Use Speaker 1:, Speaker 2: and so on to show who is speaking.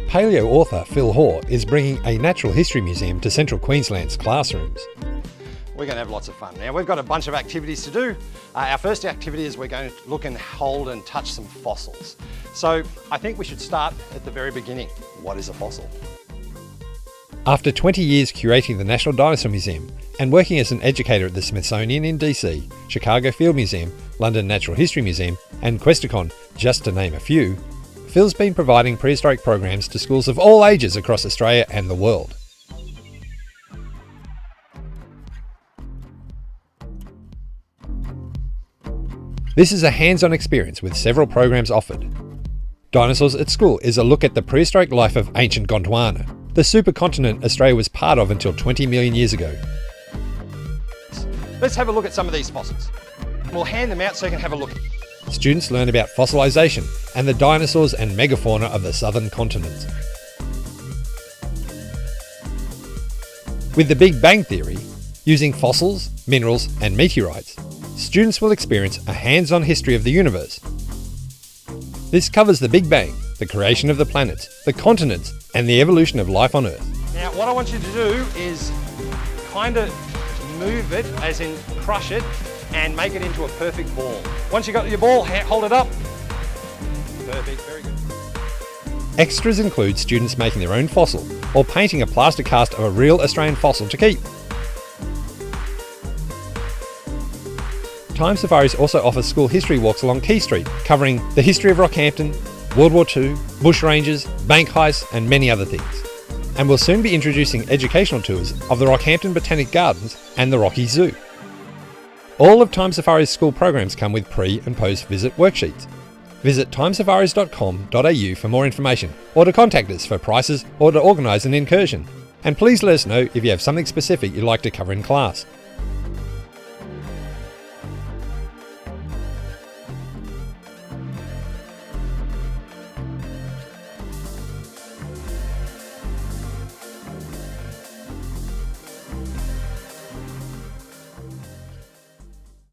Speaker 1: Paleo-author Phil Hore is bringing a natural history museum to Central Queensland's classrooms.
Speaker 2: We're going to have lots of fun. Now we've got a bunch of activities to do. Our first activity is we're going to look and hold and touch some fossils. So I think we should start at the very beginning. What is a fossil?
Speaker 1: After 20 years curating the National Dinosaur Museum and working as an educator at the Smithsonian in DC, Chicago Field Museum, London Natural History Museum and Questacon, just to name a few, Phil's been providing prehistoric programs to schools of all ages across Australia and the world. This is a hands-on experience with several programs offered. Dinosaurs at School is a look at the prehistoric life of ancient Gondwana, the supercontinent Australia was part of until 20 million years ago.
Speaker 2: Let's have a look at some of these fossils. We'll hand them out so you can have a look.
Speaker 1: Students learn about fossilization and the dinosaurs and Mega-fauna of the southern continent. With the Big Bang Theory, using fossils, minerals and meteorites, students will experience a hands-on history of the universe. This covers the Big Bang, the creation of the planets, the continents and the evolution of life on Earth.
Speaker 2: Now what I want you to do is kind of move it, as in crush it, and make it into a perfect ball. Once you've got your ball, hold it up. Perfect, very good.
Speaker 1: Extras include students making their own fossil or painting a plaster cast of a real Australian fossil to keep. Time Safaris also offers school history walks along Quay Street, covering the history of Rockhampton, World War II, bushrangers, bank heists and many other things. And we'll soon be introducing educational tours of the Rockhampton Botanic Gardens and the Rocky Zoo. All of Time Safari's school programs come with pre- and post-visit worksheets. Visit timesafaris.com.au for more information, or to contact us for prices or to organise an incursion. And please let us know if you have something specific you'd like to cover in class.